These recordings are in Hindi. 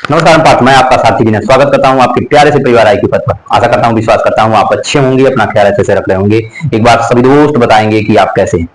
नमस्कार पार्थ, मैं आपका साथी विनय स्वागत करता हूं आपके प्यारे से परिवार आई की पद पर। आशा करता हूं, विश्वास करता हूं आप अच्छे होंगे, अपना ख्याल अच्छे से रख रहे होंगे। एक बार सभी दोस्त बताएंगे कि आप कैसे हैं।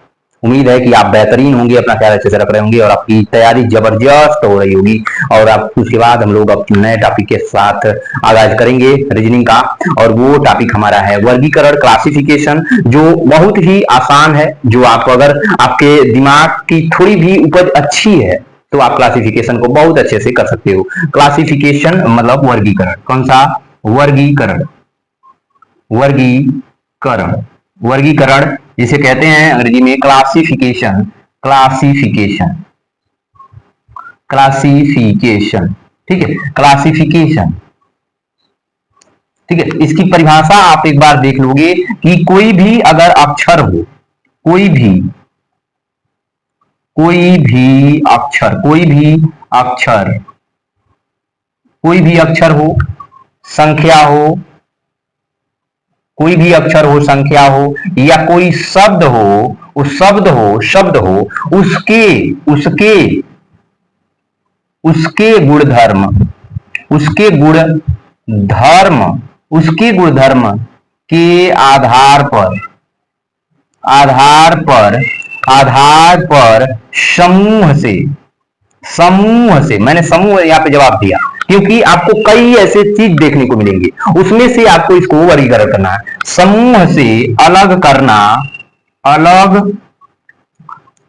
उम्मीद है कि आप बेहतरीन होंगे, अपना ख्याल अच्छे से रख रहे होंगे और आपकी तैयारी जबरदस्त हो रही होगी। और आप उसके बाद हम लोग अपने नए टॉपिक के साथ आगाज करेंगे रीजनिंग का। और वो टॉपिक हमारा है वर्गीकरण, क्लासिफिकेशन, जो बहुत ही आसान है। जो आप अगर आपके दिमाग की थोड़ी भी उपज अच्छी है तो आप क्लासिफिकेशन को बहुत अच्छे से कर सकते हो। क्लासिफिकेशन मतलब वर्गीकरण। कौन सा? वर्गीकरण। वर्गीकरण वर्गीकरण जिसे कहते हैं अंग्रेजी में क्लासिफिकेशन। क्लासिफिकेशन क्लासिफिकेशन ठीक है, क्लासिफिकेशन। ठीक है, इसकी परिभाषा आप एक बार देख लोगे कि कोई भी अगर अक्षर हो, कोई भी अक्षर, कोई भी अक्षर हो, संख्या हो, कोई भी अक्षर हो, संख्या हो, या कोई शब्द हो, शब्द हो, उसके उसके उसके गुणधर्म, उसके गुणधर्म उसके गुणधर्म के आधार पर समूह से मैंने समूह यहाँ पे जवाब दिया क्योंकि आपको कई ऐसे चीज देखने को मिलेंगे, उसमें से आपको इसको वर्गीकरण करना है। समूह से अलग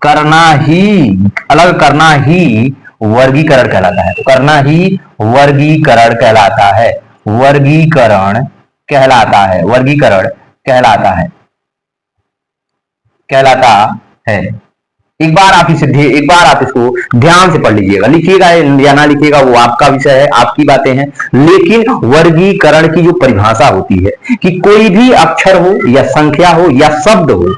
करना ही वर्गीकरण कहलाता है। करना ही वर्गीकरण कहलाता है। वर्गीकरण कहलाता है। वर्गीकरण कहलाता है। एक बार आप इसको ध्यान से पढ़ लीजिएगा। लिखिएगा या ना लिखिएगा वो आपका विषय है, आपकी बातें हैं। लेकिन वर्गीकरण की जो परिभाषा होती है कि कोई भी अक्षर हो या संख्या हो या शब्द हो,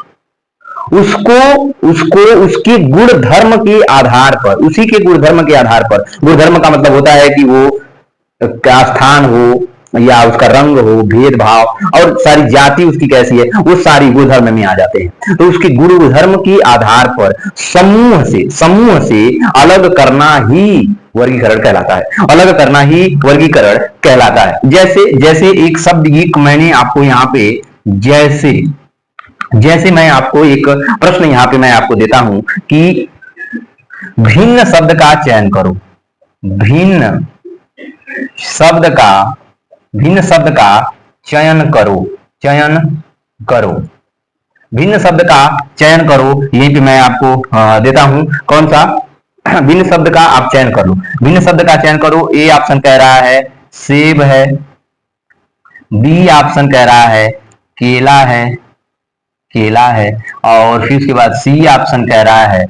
उसको उसको उसके गुण धर्म के आधार पर, उसी के गुणधर्म के आधार पर, गुणधर्म का मतलब होता है कि वो क्या स्थान हो या उसका रंग हो, भेदभाव और सारी जाति उसकी कैसी है, वो सारी गुणधर्म में आ जाते हैं। तो उसके गुणधर्म के आधार पर समूह से अलग करना ही वर्गीकरण कहलाता है। अलग करना ही वर्गीकरण कहलाता है। जैसे एक शब्द की मैंने आपको यहाँ पे जैसे मैं आपको एक प्रश्न यहाँ पे मैं आपको देता हूं कि भिन्न शब्द का चयन करो। भिन्न शब्द का चयन करो। भिन्न शब्द का चयन करो, यहीं पे मैं आपको देता हूं। कौन सा? भिन्न शब्द का आप चयन कर लो। भिन्न शब्द का चयन करो। ए ऑप्शन कह रहा है सेब है, बी ऑप्शन कह रहा है केला है, और फिर उसके बाद सी ऑप्शन कह रहा है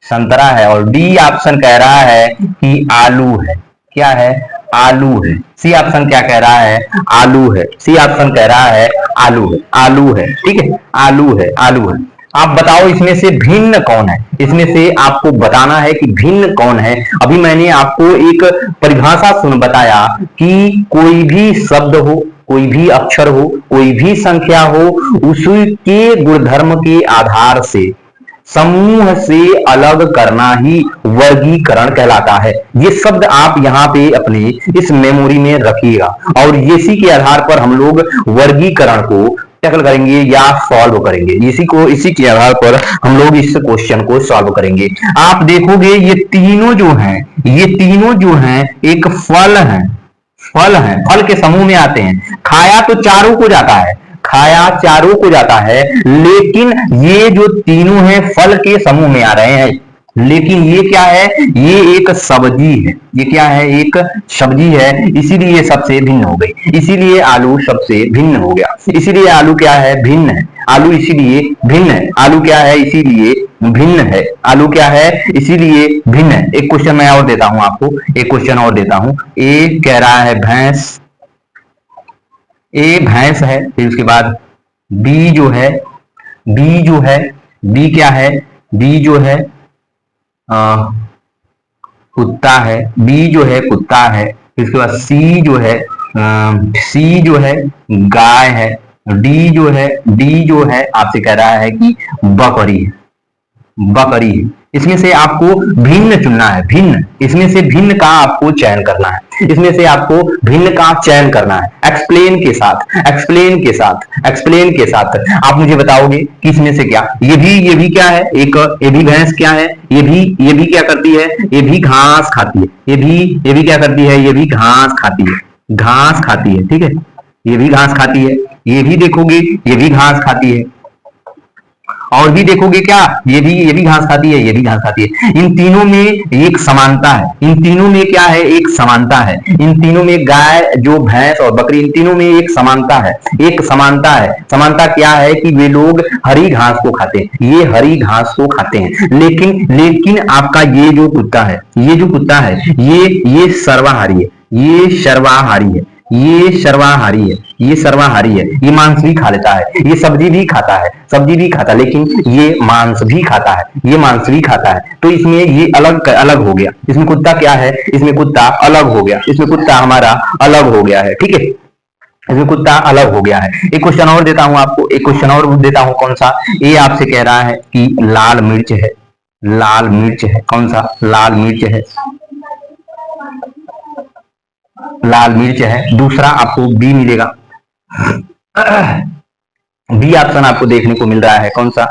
संतरा है, और डी ऑप्शन कह रहा है कि आलू है। क्या है? आलू है। सी ऑप्शन क्या कह रहा है? आलू है। सी ऑप्शन कह रहा है आलू है। ठीक है, आलू है। आप बताओ इसमें से भिन्न कौन है? इसमें से आपको बताना है कि भिन्न कौन है। अभी मैंने आपको एक परिभाषा बताया कि कोई भी शब्द हो, कोई भी अक्षर हो, कोई भी संख्या हो, उसके गुणधर्म के आधार से समूह से अलग करना ही वर्गीकरण कहलाता है। ये शब्द आप यहाँ पे अपने इस मेमोरी में रखिएगा और इसी के आधार पर हम लोग वर्गीकरण को टैकल करेंगे या सॉल्व करेंगे। इसी के आधार पर हम लोग इस क्वेश्चन को सॉल्व करेंगे। आप देखोगे ये तीनों जो हैं एक फल है। फल के समूह में आते हैं। खाया चारों को जाता है, लेकिन ये जो तीनों हैं फल के समूह में आ रहे हैं। लेकिन ये क्या है? ये एक सब्जी है। ये क्या है? एक सब्जी है, इसीलिए सबसे भिन्न हो गई। इसीलिए आलू सबसे भिन्न हो गया। इसीलिए आलू क्या है? भिन्न है। आलू इसीलिए भिन्न है। आलू क्या है? इसीलिए भिन्न है। आलू क्या है? इसीलिए भिन्न है। एक क्वेश्चन मैं और देता हूं आपको, एक क्वेश्चन और देता हूं। ए कह रहा है भैंस, ए भैंस है। फिर उसके बाद बी जो है बी क्या है? बी जो है कुत्ता है। बी जो है कुत्ता है। फिर उसके बाद सी जो है गाय है। डी जो है आपसे कह रहा है कि बकरी है। इसमें से आपको भिन्न चुनना है, भिन्न, इसमें से भिन्न का आपको चयन करना है, इसमें से आपको भिन्न का चयन करना है, एक्सप्लेन के साथ, एक्सप्लेन के साथ, एक्सप्लेन के साथ आप मुझे बताओगे कि इसमें से क्या, ये भी क्या है, एक ये भी भैंस क्या है, ये भी क्या करती है, ये भी घास खाती है, ये भी क्या करती है, ये भी घास खाती है, घास खाती है, ठीक है, ये भी घास खाती है, ये भी देखोगे ये भी घास खाती है, और भी देखोगे क्या, ये भी घास खाती है, ये भी घास खाती है। इन तीनों में एक समानता है, इन तीनों में क्या है, एक समानता है, इन तीनों में गाय जो भैंस और बकरी, इन तीनों में एक समानता है, एक समानता है। समानता क्या है कि वे लोग हरी घास को खाते हैं, ये हरी घास को खाते हैं, लेकिन लेकिन आपका ये जो कुत्ता है, ये जो कुत्ता है, ये सर्वाहारी है, ये सर्वाहारी है, ये सर्वाहारी है, ये सर्वाहारी है, ये मांस भी खा लेता है, ये सब्जी भी खाता है, सब्जी भी खाता है, लेकिन ये मांस भी खाता है, ये मांस भी खाता है। तो इसमें ये अलग अलग हो गया, इसमें कुत्ता क्या है, इसमें कुत्ता अलग हो गया, इसमें कुत्ता हमारा अलग हो गया है, ठीक है, इसमें कुत्ता अलग हो गया है। एक क्वेश्चन और देता हूं आपको, एक क्वेश्चन और देता हूं, कौन सा, ये आपसे कह रहा है कि लाल मिर्च है, लाल मिर्च है, कौन सा, लाल मिर्च है, लाल मिर्च है। दूसरा आपको बी मिलेगा, बी ऑप्शन आपको देखने को मिल रहा है, कौन सा,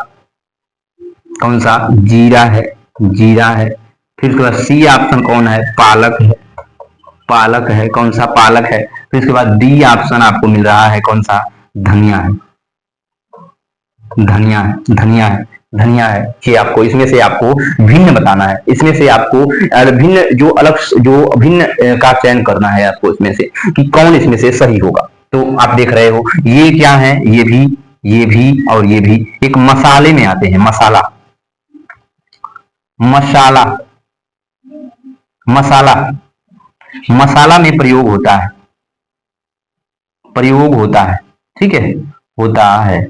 कौन सा, जीरा है, जीरा है। फिर उसके बाद सी ऑप्शन कौन है, पालक है, पालक है, कौन सा, पालक है। फिर उसके बाद डी ऑप्शन आपको मिल रहा है, कौन सा, धनिया है, धनिया है, धनिया है, धनिया है। ये आपको इसमें से आपको भिन्न बताना है, इसमें से आपको भिन्न जो अलग जो भिन्न का चयन करना है आपको, इसमें से कि कौन इसमें से सही होगा। तो आप देख रहे हो ये क्या है, ये भी और ये भी एक मसाले में आते हैं, मसाला, मसाला, मसाला, मसाला में प्रयोग होता है, प्रयोग होता है, ठीक है, होता है।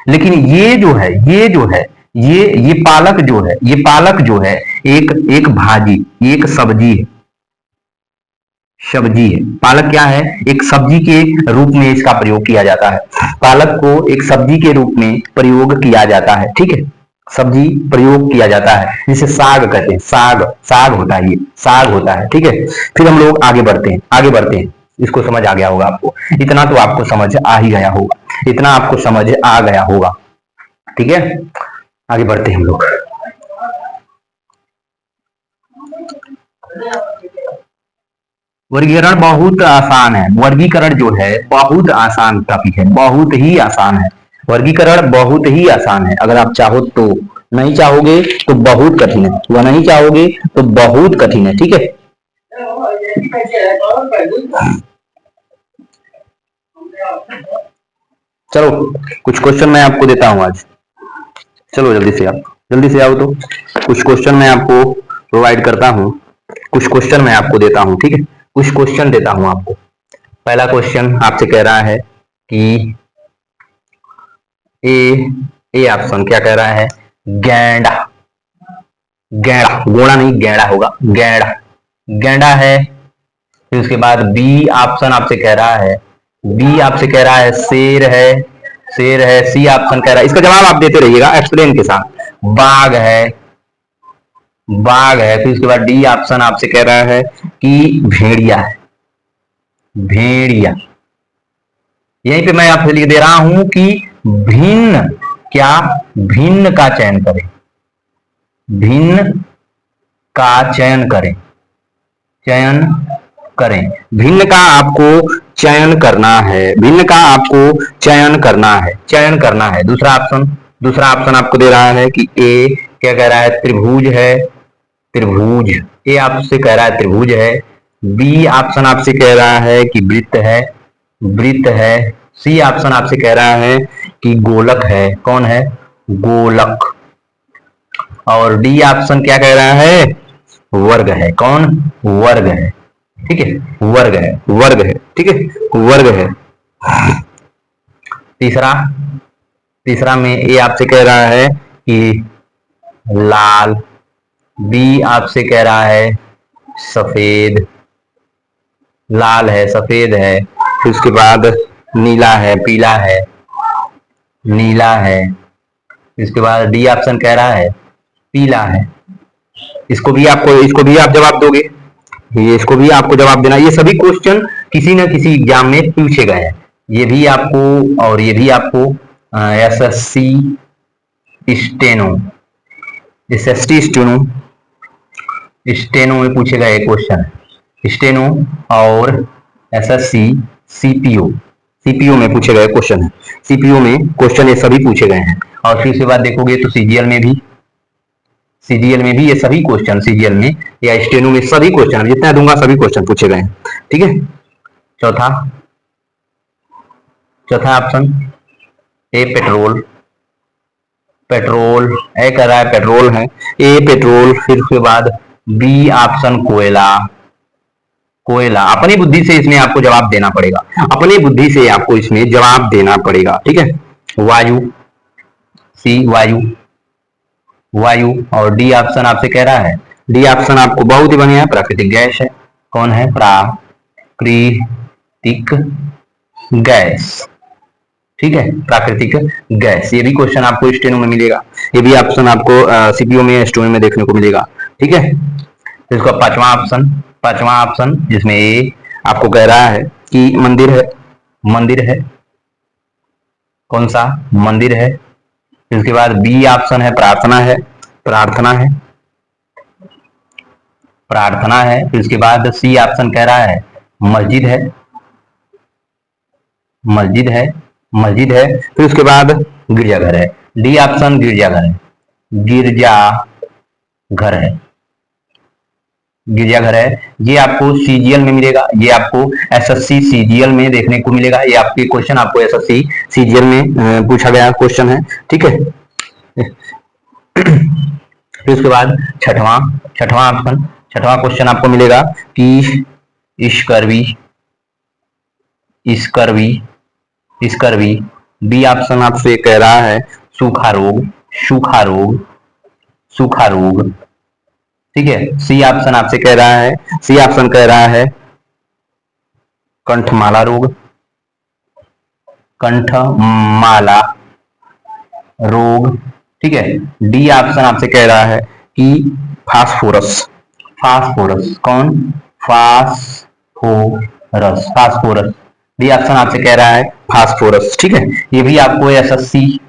लेकिन ये जो है, ये जो है, ये पालक जो है, ये पालक जो है एक एक भाजी, एक सब्जी है, सब्जी है। पालक क्या है, एक सब्जी के रूप में इसका प्रयोग किया जाता है, पालक को एक सब्जी के रूप में प्रयोग किया जाता है, ठीक है, सब्जी प्रयोग किया जाता है, जिसे साग कहते हैं, साग, साग होता है, ये साग होता है, ठीक है। फिर हम लोग आगे बढ़ते हैं, आगे बढ़ते हैं, इसको समझ आ गया होगा आपको, इतना तो आपको समझ आ ही गया होगा, इतना आपको समझ आ गया होगा, ठीक है। आगे बढ़ते हैं हम लोग, वर्गीकरण बहुत आसान है, वर्गीकरण जो है बहुत आसान टॉपिक है, बहुत ही आसान है, वर्गीकरण बहुत ही आसान है। अगर आप चाहो तो, नहीं चाहोगे तो बहुत कठिन है, वह नहीं चाहोगे तो बहुत कठिन है, ठीक है। चलो कुछ क्वेश्चन मैं आपको देता हूं आज, चलो जल्दी से आप, जल्दी से आओ, तो कुछ क्वेश्चन मैं आपको प्रोवाइड करता हूं, कुछ क्वेश्चन मैं आपको देता हूं, ठीक है, कुछ क्वेश्चन देता हूं आपको। पहला क्वेश्चन आपसे कह रहा है कि ए ऑप्शन क्या कह रहा है, गैंडा, गैंडा, घोड़ा नहीं गैंडा होगा, गैंडा, गैंडा है। फिर उसके बाद बी ऑप्शन आपसे कह रहा है, बी आपसे कह रहा है शेर है, शेर है। सी ऑप्शन कह रहा है, इसका जवाब आप देते रहिएगा एक्सप्लेन के साथ, बाघ है, बाघ है। फिर उसके बाद डी ऑप्शन आपसे कह रहा है कि भेड़िया है, भेड़िया। यहीं पे मैं आपसे लिख दे रहा हूं कि भिन्न, क्या, भिन्न का चयन करें, भिन्न का चयन करें, चयन करें, भिन्न का आपको चयन करना है, भिन्न का आपको चयन करना है, चयन करना है। दूसरा ऑप्शन, दूसरा ऑप्शन आपको दे रहा है कि ए क्या कह रहा है, त्रिभुज है, त्रिभुज, ए आपसे कह रहा है त्रिभुज है। बी ऑप्शन आपसे कह रहा है कि वृत्त है, वृत्त है। सी ऑप्शन आपसे कह रहा है कि गोलक है, कौन है, गोलक। और डी ऑप्शन क्या कह रहा है, वर्ग है, कौन, वर्ग है, ठीक है, वर्ग है, वर्ग है, ठीक है, वर्ग है। तीसरा, तीसरा में ए आपसे कह रहा है कि लाल, बी आपसे कह रहा है सफेद, लाल है, सफेद है। फिर उसके बाद नीला है, पीला है, नीला है। इसके बाद डी ऑप्शन कह रहा है पीला है, इसको भी आप जवाब दोगे, ये इसको भी आपको जवाब देना। ये सभी क्वेश्चन किसी न किसी एग्जाम में पूछे गए हैं, ये भी आपको और ये भी आपको SSC steno, SST steno, steno में पूछे गए क्वेश्चन, स्टेनो और एसएससी सीपीओ, सीपीओ में पूछे गए क्वेश्चन है, सीपीओ में क्वेश्चन ये सभी पूछे गए हैं। और फिर उसके बाद देखोगे तो सीजीएल में भी, सीजीएल में भी ये सभी क्वेश्चन, सीजीएल में या स्टेनो में सभी क्वेश्चन जितना दूंगा सभी क्वेश्चन पूछे गए हैं। ठीक है, चौथा, चौथा ऑप्शन ए पेट्रोल, पेट्रोल ए कर रहा है, पेट्रोल है ए पेट्रोल। फिर उसके बाद बी ऑप्शन कोयला, कोयला। अपनी बुद्धि से इसमें आपको जवाब देना पड़ेगा, अपनी बुद्धि से आपको इसमें जवाब देना पड़ेगा। ठीक है, वायु, सी वायु, वायु। और डी ऑप्शन आपसे कह रहा है, डी ऑप्शन आपको बहुत ही बढ़िया है, प्राकृतिक गैस है। कौन है? प्राकृतिक गैस। ठीक है, प्राकृतिक गैस। ये भी क्वेश्चन आपको स्टेनो में मिलेगा, ये भी ऑप्शन आपको सीपीओ में, स्टेनो में देखने को मिलेगा। ठीक है, तो इसका पांचवा ऑप्शन, पांचवा ऑप्शन जिसमें ए आपको कह रहा है कि मंदिर है, मंदिर है। कौन सा? मंदिर है। इसके बाद बी ऑप्शन है प्रार्थना है, प्रार्थना है, प्रार्थना है। फिर इसके बाद सी ऑप्शन कह रहा है मस्जिद है, मस्जिद है, मस्जिद है। फिर उसके बाद गिरजाघर है, डी ऑप्शन गिरजाघर है, गिरजा घर है, गिरजाघर है। ये आपको सीजीएल में मिलेगा, ये आपको एसएससी सीजीएल में देखने को मिलेगा। ये आपके क्वेश्चन आपको एसएससी सीजीएल में पूछा गया क्वेश्चन है। ठीक है, फिर उसके बाद छठवां, छठवां ऑप्शन, छठवां क्वेश्चन आपको मिलेगा कि scurvy, scurvy, scurvy. B option आपसे कह रहा है सूखा रोग, सूखा रोग, सूखा रोग। ठीक है, सी ऑप्शन आपसे कह रहा है, सी ऑप्शन कह रहा है कंठमाला रोग, कंठमाला रोग। ठीक है, डी ऑप्शन आपसे कह रहा है कि फास्फोरस, फास्फोरस। कौन? Phosphorus, phosphorus. डी ऑप्शन आपसे कह रहा है फास्फोरस। ठीक है, ये भी आपको एसएससी,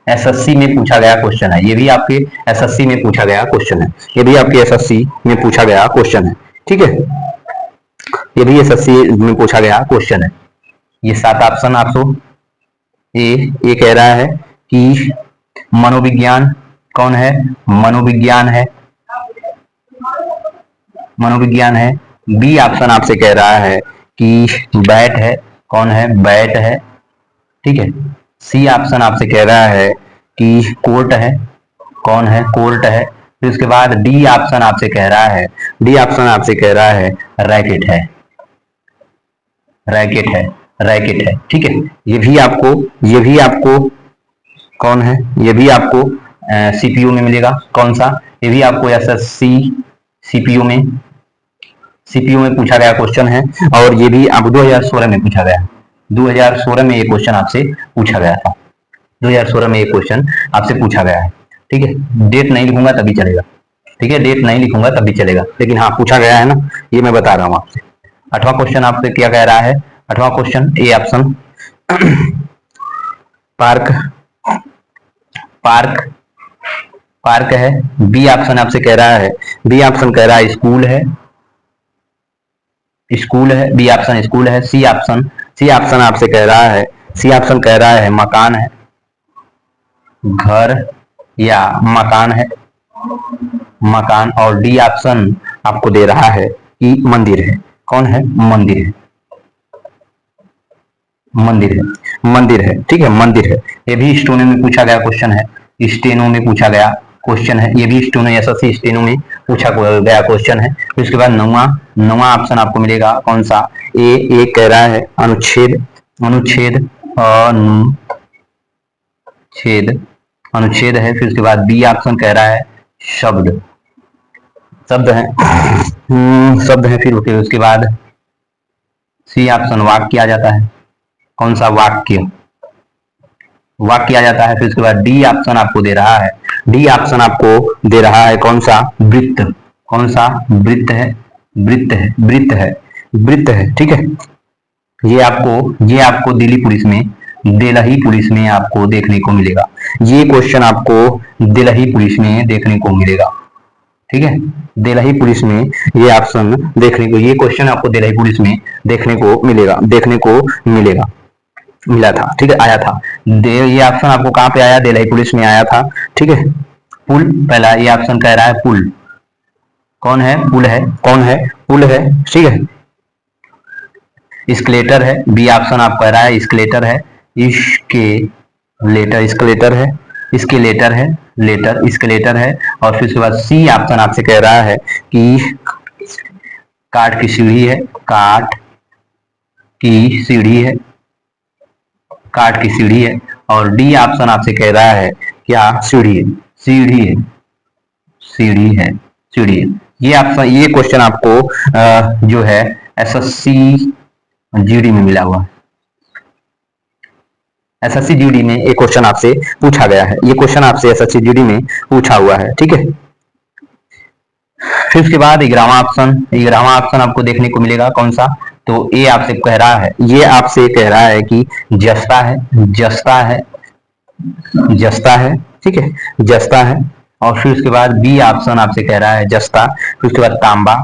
एसएससी में पूछा गया क्वेश्चन है, ये भी आपके एसएससी में पूछा गया क्वेश्चन है, ये भी आपके एसएससी में पूछा गया क्वेश्चन है। ठीक है, ये भी एसएससी में पूछा गया क्वेश्चन है। ये 7 ऑप्शन आपको ये कह रहा है कि मनोविज्ञान। कौन है? मनोविज्ञान है, मनोविज्ञान है। बी ऑप्शन आपसे कह रहा है कि बैट है। कौन है? बैट है। ठीक है, सी ऑप्शन आपसे कह रहा है कि कोर्ट है। कौन है? कोर्ट है। फिर उसके बाद डी ऑप्शन आपसे कह रहा है, डी ऑप्शन आपसे कह रहा है रैकेट है, रैकेट है, रैकेट है। ठीक है, ये भी आपको, ये भी आपको कौन है? ये भी आपको सीपीयू में मिलेगा। कौन सा? ये भी आपको एसएससी सीपीयू में, सीपीयू में पूछा गया क्वेश्चन है। और ये भी अब 2016 में पूछा गया, 2016 में ये क्वेश्चन आपसे पूछा गया था, 2016 में ये क्वेश्चन आपसे पूछा गया है। ठीक है, डेट नहीं लिखूंगा तभी चलेगा। ठीक है, डेट नहीं लिखूंगा तभी चलेगा, लेकिन हाँ पूछा गया है ना, ये मैं बता रहा हूँ आपसे। 8वां क्वेश्चन आपसे क्या कह रहा है? 8वां question A option park, park, park है। बी ऑप्शन आपसे कह रहा है, बी ऑप्शन कह रहा है स्कूल है, स्कूल है। बी ऑप्शन स्कूल है। सी ऑप्शन, सी ऑप्शन आपसे कह रहा है, सी ऑप्शन कह रहा है मकान है, घर या मकान है, मकान। और डी ऑप्शन आपको दे रहा है कि मंदिर है। कौन है? मंदिर है, मंदिर है, मंदिर है। ठीक है, मंदिर है। ये भी स्टेनो में पूछा गया क्वेश्चन है, स्टेनो में पूछा गया क्वेश्चन है। ये भी स्टेनो, एसएससी स्टेनो में पूछा गया क्वेश्चन है। फिर उसके बाद नौवां ऑप्शन आपको मिलेगा। कौन सा? ए कह रहा है अनुच्छेद, अनुच्छेद, अनुच्छेद, अनुच्छेद है। फिर उसके बाद बी ऑप्शन कह रहा है शब्द, शब्द है, शब्द है। फिर उसके बाद सी ऑप्शन वाक्य आ जाता है। कौन सा? वाक्य, वाक्य आ जाता है। फिर उसके बाद डी ऑप्शन आपको दे रहा है, डी ऑप्शन आपको दे रहा है कौन सा, वृत्त, कौन सा, वृत्त है, वृत्त है, वृत्त है, वृत्त है, ठीक है। ये आपको दिल्ली पुलिस में, दिल्ली पुलिस में आपको देखने को मिलेगा। ये क्वेश्चन आपको दिल्ली पुलिस में देखने को मिलेगा, ठीक है। दिल्ली पुलिस में ये ऑप्शन देखने को, ये क्वेश्चन आपको दिल्ली पुलिस में देखने को मिलेगा, देखने को मिलेगा, मिला था, ठीक है, आया था। ये ऑप्शन आपको कहाँ पे आया, दिल्ली पुलिस में आया था, ठीक है। पुल, पहला ये ऑप्शन कह रहा है पुल, कौन है, पुल है, कौन है, पुल है, ठीक है। स्केलेटर है, बी ऑप्शन आप कह रहा है स्केलेटर है, इसके लेटर, स्केलेटर है, इसके लेटर है, लेटर, स्केलेटर है। और फिर उसके बाद सी ऑप्शन आपसे कह रहा है कि काठ की सीढ़ी है, काठ की सीढ़ी है, काठ की सीढ़ी है। और डी ऑप्शन आपसे कह रहा है क्या, सीढ़ी है, सीढ़ी है, सीढ़ी है, सीढ़ी है। ये ऑप्शन, ये क्वेश्चन आपको जो है एसएससी जीडी में मिला हुआ है, एसएससी जीडी में एक क्वेश्चन आपसे पूछा गया है, ये क्वेश्चन आपसे एसएससी जीडी में पूछा हुआ है, ठीक है। फिर उसके बाद 11वां ऑप्शन, 11वां ऑप्शन आपको देखने को मिलेगा कौन सा, तो ये आपसे कह रहा है, ये आपसे कह रहा है कि जस्ता है, जस्ता है, जस्ता है, ठीक है, जस्ता है। और फिर उसके बाद बी ऑप्शन आपसे कह रहा है जस्ता, फिर उसके बाद तांबा,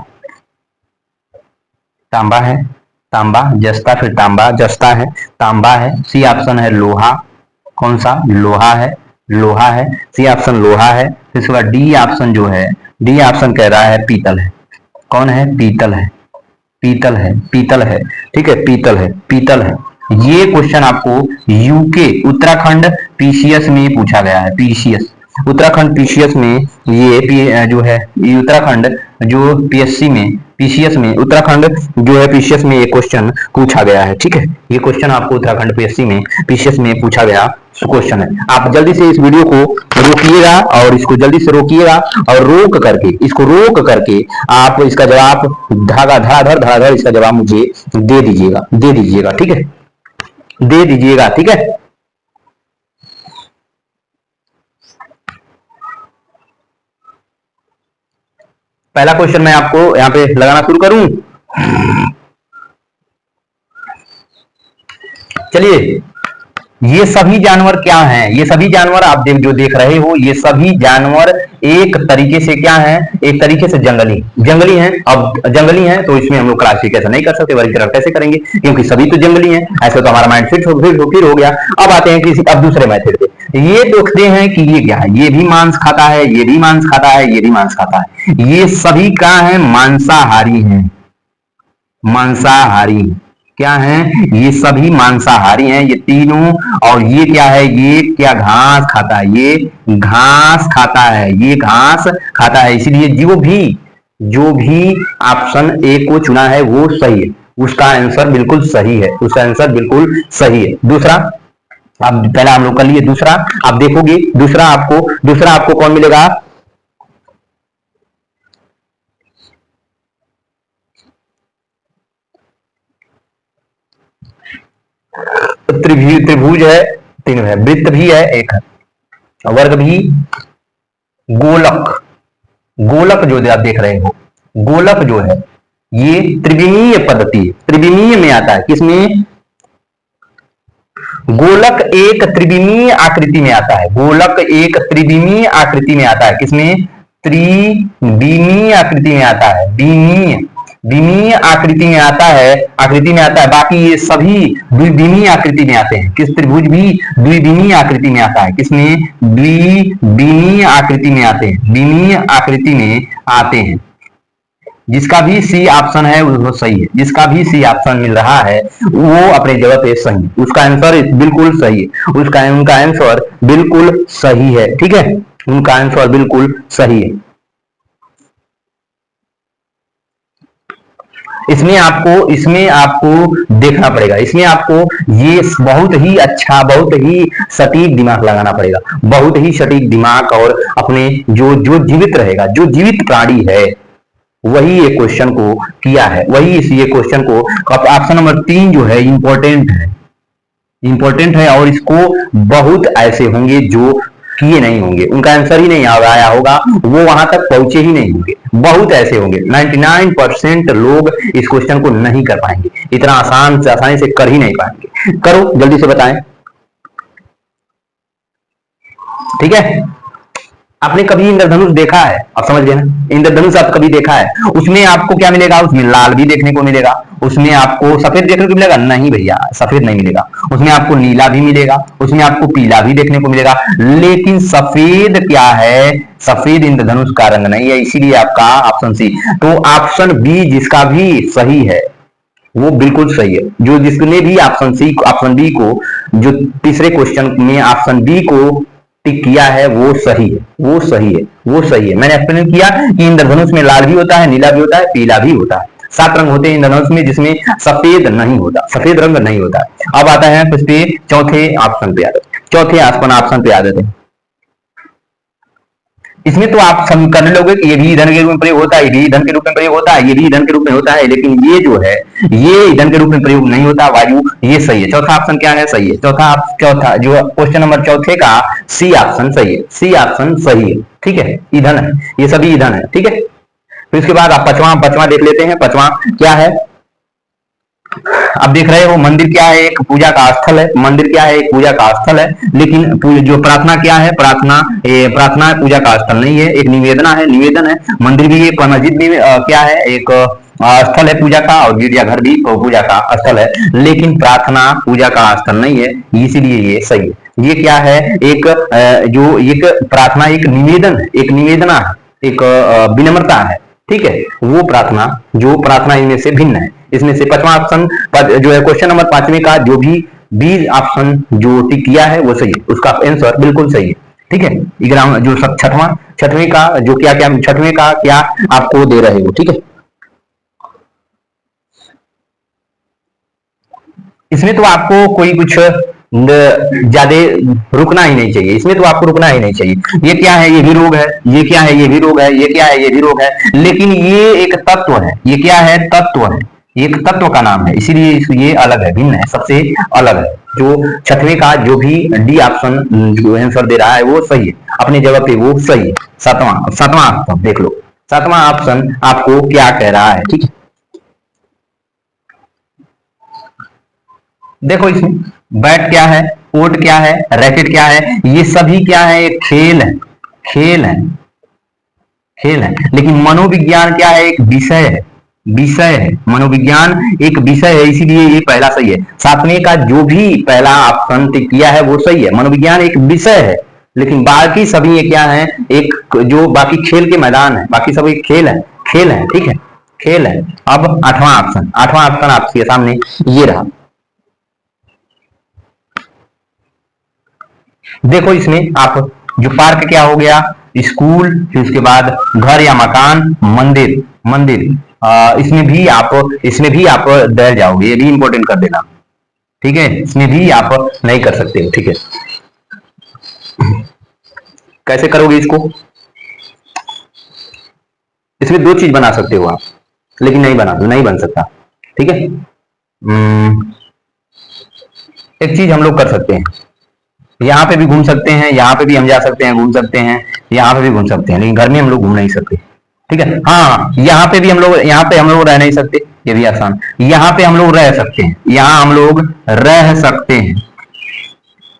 तांबा है, तांबा, जस्ता, फिर तांबा, जस्ता है, तांबा है। सी ऑप्शन है लोहा, कौन सा, लोहा है, लोहा है, सी ऑप्शन लोहा है। फिर उसके बाद डी ऑप्शन जो है, डी ऑप्शन कह रहा है पीतल है, कौन है, पीतल है, पीतल है, पीतल है, ठीक है, पीतल है, पीतल है। ये क्वेश्चन आपको यूके उत्तराखंड पीसीएस में पूछा गया है, पीसीएस उत्तराखंड पीसीएस में, ये जो है ये उत्तराखंड जो पीएससी में, पीसीएस में उत्तराखंड जो है पीसीएस में ये क्वेश्चन पूछा गया है, ठीक है। ये क्वेश्चन आपको उत्तराखंड पीएससी में, पीसीएस में पूछा गया क्वेश्चन है। आप जल्दी से इस वीडियो को रोकिएगा और इसको जल्दी से रोकिएगा और रोक करके, इसको रोक करके आप इसका जवाब धागा धड़ाधड़ धड़ाधड़ इसका जवाब मुझे दे दीजिएगा, दे दीजिएगा, ठीक है, दे दीजिएगा, ठीक है। पहला क्वेश्चन मैं आपको यहाँ पे लगाना शुरू करूं, चलिए। ये सभी जानवर क्या हैं, ये सभी जानवर आप जो देख रहे हो, ये सभी जानवर एक तरीके से क्या हैं, एक तरीके से जंगली, जंगली हैं। अब जंगली हैं तो इसमें हम लोग क्लासिफिकेशन नहीं कर सकते, वर्गीकरण कैसे करेंगे, क्योंकि सभी तो जंगली हैं, ऐसे तो हमारा माइंड फिट हो गया। अब आते हैं किसी अब दूसरे मेथड पे, ये देखते हैं कि ये क्या है, ये भी मांस खाता है, ये भी मांस खाता है, ये भी मांस खाता है, ये सभी क्या है, मांसाहारी हैं, मांसाहारी क्या हैं, ये सभी मांसाहारी हैं, ये तीनों। और ये क्या है, ये क्या घास खाता है, ये घास खाता है, ये घास खाता है। इसलिए जो भी ऑप्शन ए को चुना है वो सही है, उसका आंसर बिल्कुल सही है, उसका आंसर बिल्कुल सही है। दूसरा, अब पहला हम लोग कर लिए, दूसरा आप देखोगे, दूसरा आपको कौन मिलेगा, त्रिभुज है, तीन है, वृत्त भी है, एक है, वर्ग भी, गोलक, गोलक जो आप देख रहे हो, गोलक जो है ये त्रिविमीय पद्धति है, त्रिविमीय में आता है, किसमें, गोलक एक त्रिविमीय आकृति में आता है, गोलक एक त्रिविमीय आकृति में आता है, किसमें, त्रिविमीय आकृति में आता है, द्विमीय आकृति में आता है, बाकी ये सभी द्विविमीय आकृति में आते हैं। किस त्रिभुज भी द्विविमीय आकृति में आता है, किसमें, द्विविमीय आकृति में आते हैं, द्विमीय आकृति में आते हैं। जिसका भी सी ऑप्शन है वो सही है, जिसका भी सी ऑप्शन मिल रहा है वो अपने जगह पे सही है, उसका आंसर बिल्कुल सही है, उनका आंसर बिल्कुल सही है, ठीक है, उनका आंसर बिल्कुल सही है। इसमें आपको देखना पड़ेगा, इसमें आपको ये बहुत ही अच्छा, बहुत ही सटीक दिमाग लगाना पड़ेगा, बहुत ही सटीक दिमाग, और अपने जो जीवित रहेगा, जो जीवित प्राणी है वही ये क्वेश्चन को किया है, वही ये क्वेश्चन को, ऑप्शन नंबर 3 जो है इंपॉर्टेंट है, इंपॉर्टेंट है और इसको बहुत ऐसे होंगे जो किए नहीं होंगे, उनका आंसर ही नहीं आया होगा, वो वहां तक पहुंचे ही नहीं होंगे। बहुत ऐसे होंगे, 99% लोग इस क्वेश्चन को नहीं कर पाएंगे, इतना आसानी से कर ही नहीं पाएंगे। करो जल्दी से बताएं, ठीक है। आपने कभी इंद्रधनुष देखा है? आप समझ गए ना, इंद्रधनुष आप कभी देखा है? उसमें आपको क्या मिलेगा? उसमें लाल भी देखने को मिलेगा, उसमें आपको सफेद देखने को मिलेगा? नहीं भैया, सफेद नहीं मिलेगा। उसमें आपको नीला भी मिलेगा, उसमें आपको पीला भी देखने को मिलेगा, लेकिन सफेद क्या है? सफेद इंद्रधनुष का रंग नहीं है, इसीलिए आपका ऑप्शन सी। तो ऑप्शन बी जिसका भी सही है वो बिल्कुल सही है। जो जिसने भी ऑप्शन बी को, जो तीसरे क्वेश्चन में ऑप्शन बी को टिक किया है वो सही है, वो सही है, वो सही है। मैंने एक्सप्लेन किया कि इंद्रधनुष में लाल भी होता है, नीला भी होता है, पीला भी होता है। 7 रंग होते हैं इंद्रधनुष में, जिसमें सफेद नहीं होता, सफेद रंग नहीं होता। अब आता है फिर से चौथे ऑप्शन पे आते हैं, चौथे ऑप्शन पे आ जाते हैं। इसमें तो आप करने लोगे कि ये भी ईंधन के रूप में प्रयोग होता है, ये भी ईंधन के रूप में प्रयोग होता है, ये भी ईंधन के रूप में होता है, लेकिन ये जो है ये ईंधन के रूप में प्रयोग नहीं होता वायु, ये सही है। चौथा ऑप्शन क्या है? सही है। चौथा जो क्वेश्चन नंबर चौथे का सी ऑप्शन सही है, सी ऑप्शन सही है, ठीक है। ईंधन है, ये सभी ईंधन है, ठीक है। फिर इसके बाद आप पचवां देख लेते हैं। पचवां क्या है? अब देख रहे हो मंदिर क्या है? एक पूजा का स्थल है। मंदिर क्या है? एक पूजा का स्थल है। लेकिन जो प्रार्थना क्या है? प्रार्थना पूजा का स्थल नहीं है, एक निवेदना है, निवेदन है। मंदिर भी एक, मस्जिद भी क्या है? एक स्थल है पूजा का, और गिरजाघर भी पूजा का स्थल है, लेकिन प्रार्थना पूजा का स्थल नहीं है, इसीलिए ये सही है। ये क्या है? एक जो एक प्रार्थना एक निवेदन है, एक निवेदना है, एक विनम्रता है, ठीक है। वो प्रार्थना, जो प्रार्थना इनमें से भिन्न है। इसमें से पांचवा ऑप्शन जो है क्वेश्चन नंबर 5वें का जो भी बी ऑप्शन जो टिक किया है वो सही है, उसका आंसर बिल्कुल सही है, ठीक है। जो छठवें का जो क्या क्या छठवें का क्या आपको दे रहे हो, ठीक है। इसमें तो आपको कोई कुछ ज्यादा रुकना ही नहीं चाहिए, इसमें तो आपको रुकना ही नहीं चाहिए। ये क्या है? ये भी रोग है। ये क्या है? ये भी रोग है। ये क्या है? ये भी रोग है। लेकिन ये एक तत्व है। ये क्या है? तत्व है, एक तत्व का नाम है, इसीलिए ये अलग है, भिन्न है, सबसे अलग है। जो छठवें का जो भी डी ऑप्शन जो आंसर दे रहा है वो सही है, अपनी जगह पे वो सही है। सातवां ऑप्शन देख लो, सातवां ऑप्शन आपको क्या कह रहा है, ठीक है। देखो इसमें बैट क्या है, कोट क्या है, रैकेट क्या है, ये सभी क्या है? एक खेल है, खेल है, खेल है। लेकिन मनोविज्ञान क्या है? एक विषय है, विषय है। मनोविज्ञान एक विषय है, इसीलिए ये पहला सही है। सातवें का जो भी पहला ऑप्शन किया है वो सही है। मनोविज्ञान एक विषय है, लेकिन बाकी सभी ये क्या है? एक जो बाकी खेल के मैदान है, बाकी सब एक खेल है, खेल है, ठीक है, खेल है। अब आठवां ऑप्शन आपके सामने ये रहा। देखो इसमें आप जो पार्क क्या हो गया? स्कूल, फिर उसके बाद घर या मकान, मंदिर, मंदिर, इसमें भी आप डर जाओगे, ये भी इंपॉर्टेंट कर देना, ठीक है। इसमें भी आप नहीं कर सकते, ठीक है। कैसे करोगे इसको? इसमें दो चीज बना सकते हो आप, लेकिन नहीं बन सकता, ठीक है। एक चीज हम लोग कर सकते हैं, यहाँ पे भी घूम सकते हैं, यहाँ पे भी हम जा सकते हैं, घूम सकते हैं, यहाँ पे भी घूम सकते हैं, लेकिन घर में हम लोग घूम नहीं सकते, ठीक है। हाँ, यहाँ पे हम लोग रह नहीं सकते, ये भी आसान। यहाँ पे हम लोग रह सकते हैं, यहाँ हम लोग रह सकते हैं,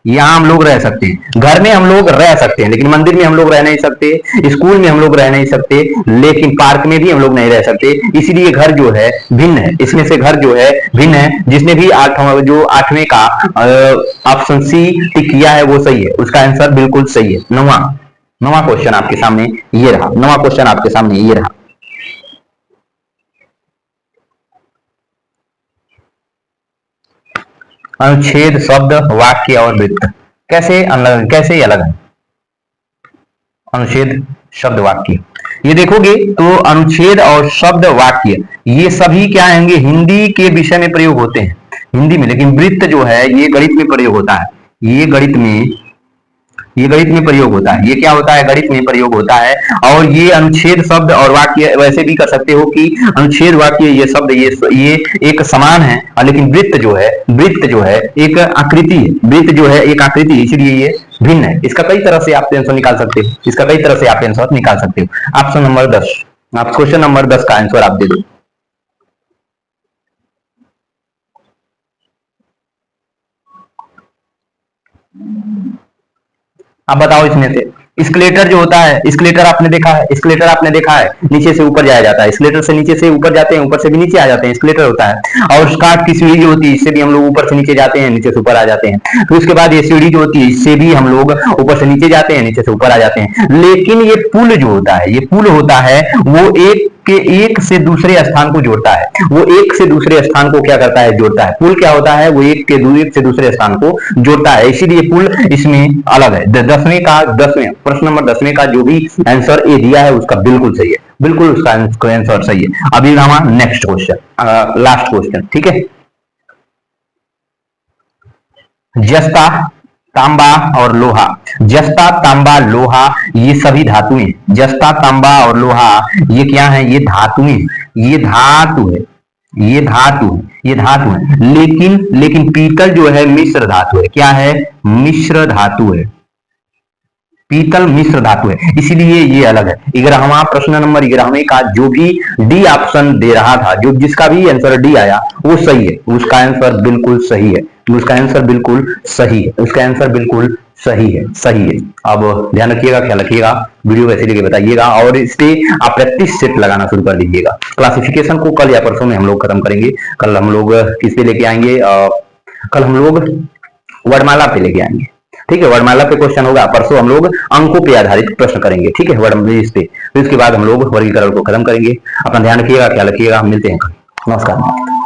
यहाँ हम लोग रह सकते हैं। घर में हम लोग रह सकते हैं, लेकिन मंदिर में हम लोग रह नहीं सकते, स्कूल में हम लोग रह नहीं सकते, लेकिन पार्क में भी हम लोग नहीं रह सकते। इसीलिए घर जो है भिन्न है, इसमें से घर जो है भिन्न है। जिसने भी आठवें का ऑप्शन सी टिक किया है वो सही है, उसका आंसर बिल्कुल सही है। नवा क्वेश्चन आपके सामने ये रहा, नवा क्वेश्चन आपके सामने ये रहा। अनुच्छेद, शब्द, वाक्य और वृत्त कैसे अलग है? अनुच्छेद, शब्द, वाक्य, ये देखोगे तो अनुच्छेद और शब्द, वाक्य ये सभी क्या आएंगे? हिंदी के विषय में प्रयोग होते हैं, हिंदी में। लेकिन वृत्त जो है ये गणित में प्रयोग होता है, ये गणित में ये गणित में प्रयोग होता है। ये क्या होता है? गणित में प्रयोग होता है। और ये अनुच्छेद शब्द और वाक्य वैसे भी कर सकते हो कि अनुच्छेद वाक्य ये शब्द ये एक समान है, लेकिन वृत्त जो है एक आकृति है, वृत्त जो है एक आकृति, इसलिए ये भिन्न है। इसका कई तरह से आप आंसर निकाल सकते हो, इसका कई तरह से आप आंसर निकाल सकते हो। ऑप्शन नंबर 10, आप क्वेश्चन नंबर 10 का आंसर आप दे दो। अब बताओ इसमें से स्केलेटर जो होता है, स्केलेटर आपने देखा है, स्केलेटर आपने देखा है, नीचे से ऊपर जाया जाता है, स्केलेटर से नीचे से ऊपर जाते हैं, ऊपर से भी नीचे आ जाते हैं, स्केलेटर होता है। और स्कार्ट की सीढ़ी जो होती है, इससे भी हम लोग ऊपर से नीचे जाते हैं, नीचे से ऊपर आ जाते हैं। तो उसके बाद ये सीढ़ी जो होती है, इससे भी हम लोग ऊपर से नीचे जाते हैं, नीचे से ऊपर आ जाते हैं। लेकिन ये पुल जो होता है, ये पुल होता है, वो एक से दूसरे स्थान को जोड़ता है। वो एक से दूसरे स्थान को क्या करता है? जोड़ता है। पुल क्या होता है? वो एक से दूसरे स्थान को जोड़ता है, इसीलिए पुल इसमें अलग है। 10वें प्रश्न नंबर 10वें का जो भी आंसर ए दिया है उसका बिल्कुल सही है, बिल्कुल उसका आंसर सही है। अभी हमारा नेक्स्ट क्वेश्चन, लास्ट क्वेश्चन, ठीक है। जस्ता, तांबा और लोहा, जस्ता, तांबा, लोहा ये सभी धातुएं। जस्ता, तांबा और लोहा ये क्या है? ये धातुएं, ये धातु है, ये धातु है, ये धातु है। लेकिन पीतल जो है मिश्र धातु है। क्या है? मिश्र धातु है। पीतल मिश्र धातु है, इसीलिए ये अलग है। 11वां प्रश्न नंबर 11वें का जो भी डी ऑप्शन दे रहा था, जो जिसका भी आंसर डी आया वो सही है, उसका आंसर बिल्कुल सही है, उसका आंसर बिल्कुल सही है, उसका आंसर बिल्कुल सही है, सही है। अब ध्यान रखिएगा, ख्याल रखिएगा, वीडियो कैसे लगे बताइएगा, और इस पे आप प्रैक्टिस सेट लगाना शुरू कर दीजिएगा। क्लासिफिकेशन को कल या परसों में हम लोग खत्म करेंगे। कल हम लोग किस पे लेके आएंगे? कल हम लोग वर्णमाला पे लेके आएंगे, ठीक है। वर्णमाला पे क्वेश्चन होगा, परसों हम लोग अंकों पे आधारित प्रश्न करेंगे, ठीक है, वर्णमाला पे। फिर उसके बाद हम लोग वर्गीकरण को खत्म करेंगे। अपना ध्यान रखिएगा, ख्याल रखिएगा, मिलते हैं। नमस्कार।